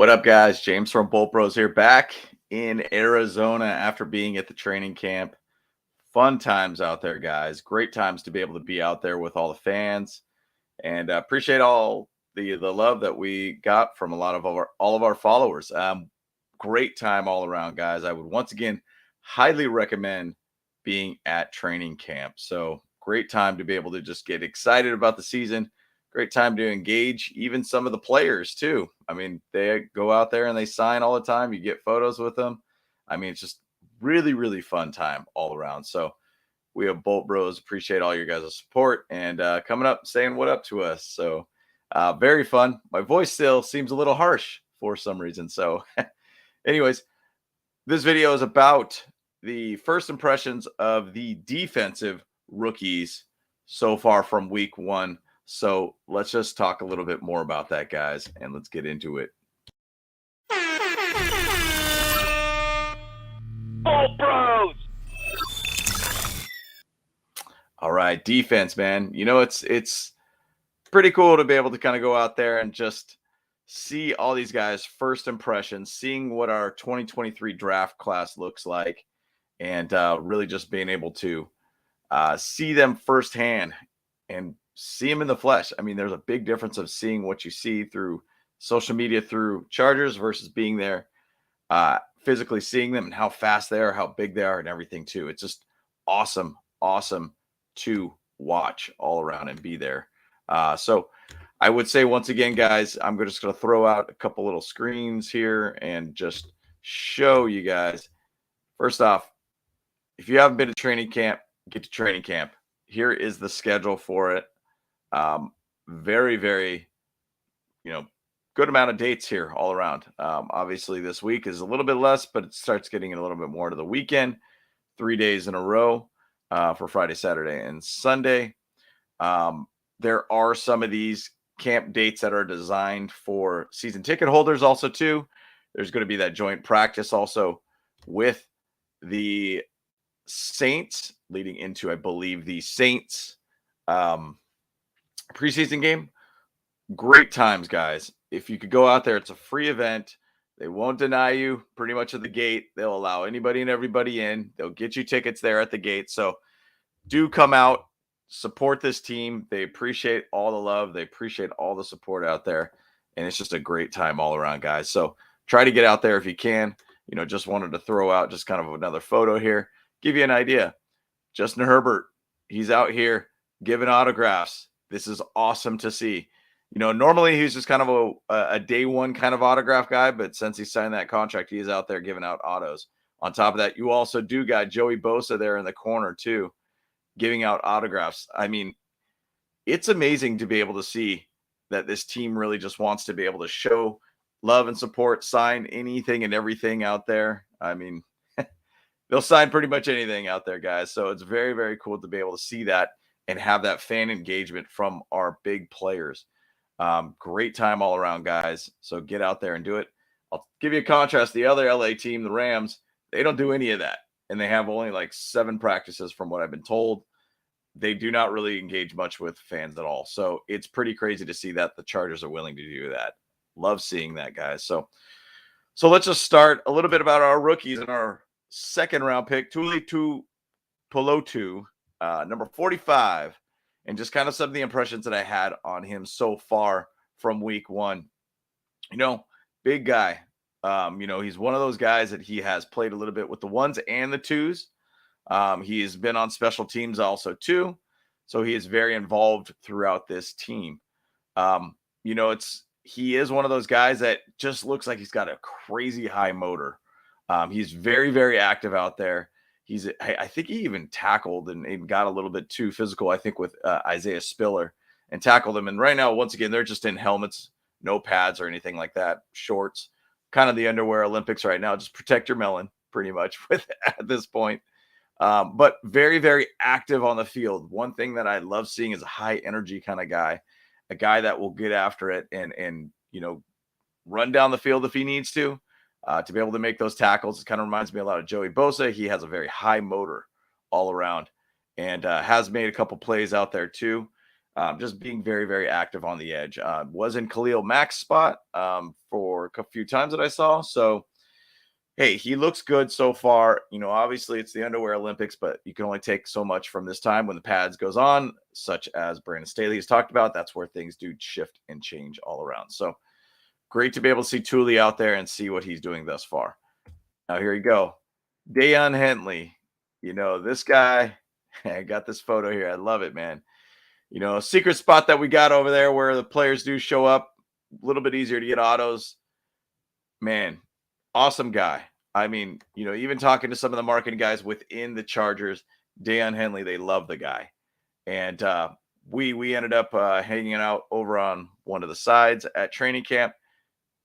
What up, guys? James from Bolt Bros here, back in Arizona after being at the training camp. Fun times out there, guys. Great times to be able to be out there with all the fans, and appreciate all the love that we got from a lot of all of our followers. Great time all around, guys. I would once again highly recommend being at training camp. So great time to be able to just get excited about the season. Great time to engage even some of the players too. I mean, they go out there and they sign all the time. You get photos with them. I mean, it's just really, really fun time all around. So we have Bolt Bros. Appreciate all your guys' support and coming up saying what up to us. So very fun. My voice still seems a little harsh for some reason. So anyways, this video is about the first impressions of the defensive rookies so far from week one. So let's just talk a little bit more about that, guys, and let's get into it. Bolt Bros. All right, defense, man. You know, it's pretty cool to be able to kind of go out there and just see all these guys' first impressions, seeing what our 2023 draft class looks like, and really just being able to see them firsthand and see them in the flesh. I mean, there's a big difference of seeing what you see through social media, through Chargers, versus being there, physically seeing them and how fast they are, how big they are, and everything too. It's just awesome to watch all around and be there. So I would say once again, guys, I'm just going to throw out a couple little screens here and just show you guys. First off, if you haven't been to training camp, get to training camp. Here is the schedule for it. Very, very, good amount of dates here all around. Obviously this week is a little bit less, but it starts getting a little bit more to the weekend. 3 days in a row for Friday, Saturday, and Sunday. There are some of these camp dates that are designed for season ticket holders also too. There's going to be that joint practice also with the Saints leading into, I believe, the Saints preseason game. Great times, guys. If you could go out there, it's a free event. They won't deny you pretty much at the gate. They'll allow anybody and everybody in. They'll get you tickets there at the gate. So do come out, support this team. They appreciate all the love. They appreciate all the support out there. And it's just a great time all around, guys. So try to get out there if you can. Just wanted to throw out just kind of another photo here. Give you an idea. Justin Herbert, he's out here giving autographs. This is awesome to see. Normally he's just kind of a day one kind of autograph guy, but since he signed that contract, he is out there giving out autos. On top of that, you also do got Joey Bosa there in the corner too, giving out autographs. I mean, it's amazing to be able to see that this team really just wants to be able to show love and support, sign anything and everything out there. I mean, they'll sign pretty much anything out there, guys. So it's very, very cool to be able to see that and have that fan engagement from our big players. Great time all around, guys. So get out there and do it. I'll give you a contrast. The other LA team, the Rams, they don't do any of that. And they have only like 7 practices from what I've been told. They do not really engage much with fans at all. So it's pretty crazy to see that the Chargers are willing to do that. Love seeing that, guys. So let's just start a little bit about our rookies and our second round pick, Tuli Tuipulotu, number 45, and just kind of some of the impressions that I had on him so far from week one. Big guy. He's one of those guys that he has played a little bit with the ones and the twos. He has been on special teams also too. So he is very involved throughout this team. He is one of those guys that just looks like he's got a crazy high motor. He's very, very active out there. I think he even tackled and got a little bit too physical, I think, with Isaiah Spiller and tackled him. And right now, once again, they're just in helmets, no pads or anything like that, shorts, kind of the underwear Olympics right now. Just protect your melon pretty much with at this point. But very, very active on the field. One thing that I love seeing is a high energy kind of guy, a guy that will get after it and run down the field if he needs to be able to make those tackles. It kind of reminds me a lot of Joey Bosa. He has a very high motor all around and has made a couple plays out there too. Just being very, very active on the edge. Was in Khalil Mack's spot for a few times that I saw. So, hey, he looks good so far. Obviously it's the underwear Olympics, but you can only take so much from this time when the pads goes on, such as Brandon Staley has talked about. That's where things do shift and change all around. So great to be able to see Tuli out there and see what he's doing thus far. Now here you go. Daiyan Henley. This guy, I got this photo here. I love it, man. A secret spot that we got over there where the players do show up, a little bit easier to get autos. Man, awesome guy. I mean, even talking to some of the marketing guys within the Chargers, Daiyan Henley, they love the guy. And we ended up hanging out over on one of the sides at training camp.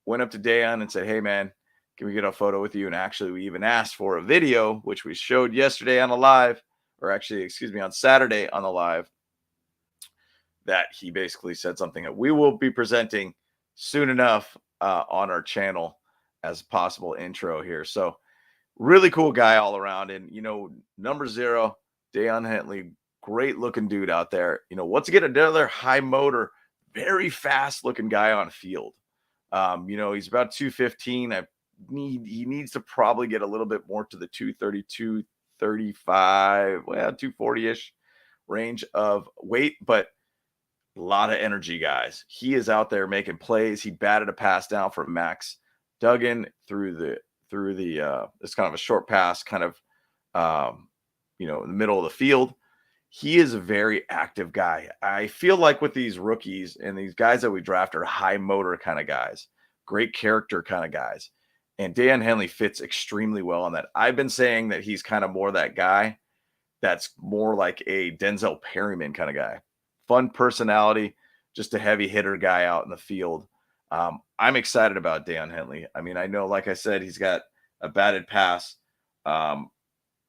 Went up to Daiyan and said, "Hey, man, can we get a photo with you?" And actually, we even asked for a video, which we showed yesterday on the live, or actually, excuse me, on Saturday on the live, that he basically said something that we will be presenting soon enough on our channel as a possible intro here. So really cool guy all around. And, number 0, Daiyan Henley, great looking dude out there. Once again, another high motor, very fast looking guy on field. He's about 215. He needs to probably get a little bit more to the 232, 35, 240-ish range of weight, but a lot of energy, guys. He is out there making plays. He batted a pass down for Max Duggan through the it's kind of a short pass, kind of in the middle of the field. He is a very active guy. I feel like with these rookies and these guys that we draft are high motor kind of guys, great character kind of guys. And Daiyan Henley fits extremely well on that. I've been saying that he's kind of more that guy that's more like a Denzel Perryman kind of guy. Fun personality, just a heavy hitter guy out in the field. I'm excited about Daiyan Henley. I mean, I know, like I said, he's got a batted pass by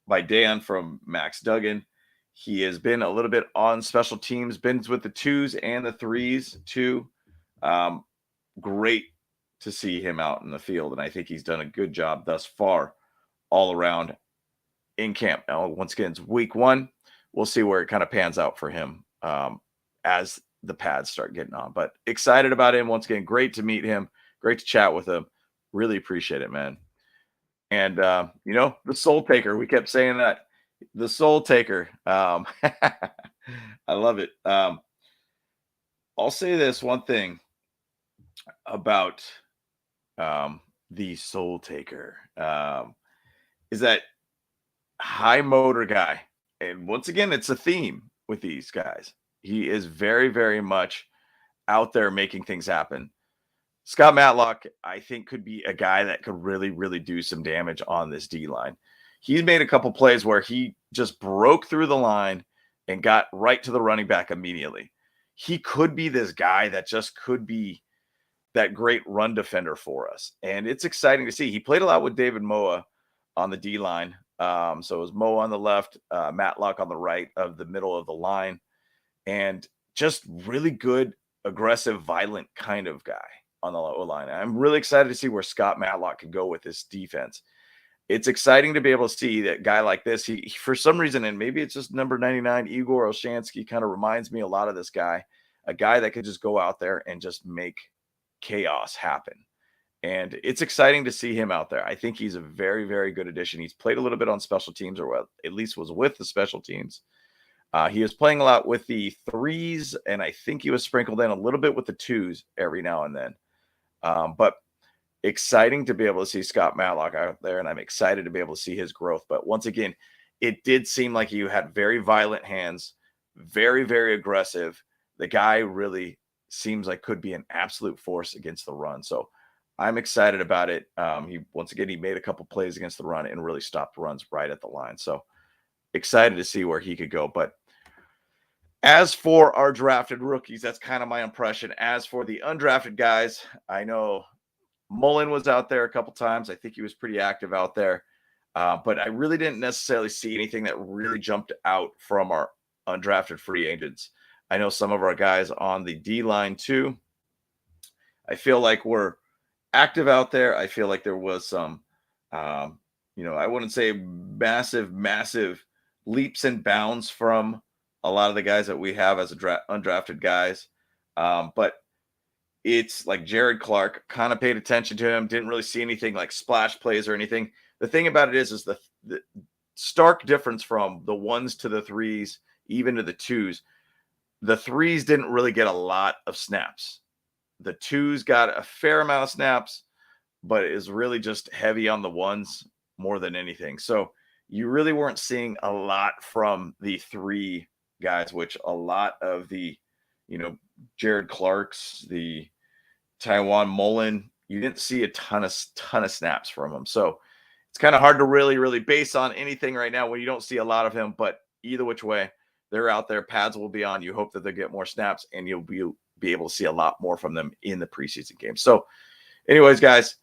Daiyan from Max Duggan. He has been a little bit on special teams, been with the 2s and the 3s too. Great to see him out in the field, and I think he's done a good job thus far all around in camp. Now, once again, it's week 1. We'll see where it kind of pans out for him as the pads start getting on. But excited about him. Once again, great to meet him. Great to chat with him. Really appreciate it, man. And, the soul taker. We kept saying that. The soul taker. I love it. I'll say this one thing about the soul taker is that high motor guy. And once again, it's a theme with these guys. He is very, very much out there making things happen. Scott Matlock, I think, could be a guy that could really, really do some damage on this D line. He's made a couple plays where he just broke through the line and got right to the running back immediately. He could be this guy that just could be that great run defender for us. And it's exciting to see. He played a lot with David Moa on the D line. So it was Moa on the left, Matlock on the right of the middle of the line, and just really good, aggressive, violent kind of guy on the low line. I'm really excited to see where Scott Matlock can go with this defense. It's exciting to be able to see that guy like this. He for some reason, and maybe it's just number 99, Igor Olshansky, kind of reminds me a lot of this guy, a guy that could just go out there and just make chaos happen. And it's exciting to see him out there. I think he's a very, very good addition. He's played a little bit on special teams, or at least was with the special teams. He was playing a lot with the 3s, and I think he was sprinkled in a little bit with the 2s every now and then. But exciting to be able to see Scott Matlock out there, and I'm excited to be able to see his growth. But once again, it did seem like he had very violent hands, very, very aggressive. The guy really seems like could be an absolute force against the run. So I'm excited about it. He made a couple plays against the run and really stopped runs right at the line. So excited to see where he could go. But as for our drafted rookies, that's kind of my impression. As for the undrafted guys, I know Mullen was out there a couple times. I think he was pretty active out there. But I really didn't necessarily see anything that really jumped out from our undrafted free agents. I know some of our guys on the D line too. I feel like we're active out there. I feel like there was some, I wouldn't say massive leaps and bounds from a lot of the guys that we have as undrafted guys. But it's like Jared Clark, kind of paid attention to him, didn't really see anything like splash plays or anything. The thing about it is the stark difference from the ones to the threes, even to the twos. The threes didn't really get a lot of snaps. The twos got a fair amount of snaps, but it is really just heavy on the ones more than anything. So you really weren't seeing a lot from the three guys, which a lot of the, Jared Clarks, the Taiwan Mullen, you didn't see a ton of snaps from them. So it's kind of hard to really base on anything right now when you don't see a lot of him. But either which way, they're out there. Pads will be on. You hope that they get more snaps, and you'll be able to see a lot more from them in the preseason game. So, anyways, guys,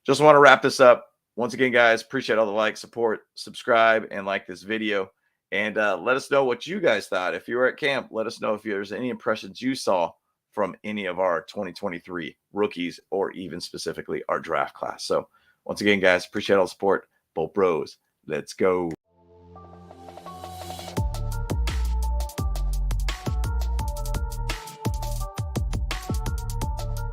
just want to wrap this up. Once again, guys, appreciate all the likes, support, subscribe, and like this video. And let us know what you guys thought. If you were at camp, let us know if there's any impressions you saw from any of our 2023 rookies, or even specifically our draft class. So once again, guys, appreciate all the support. Bolt Bros, let's go.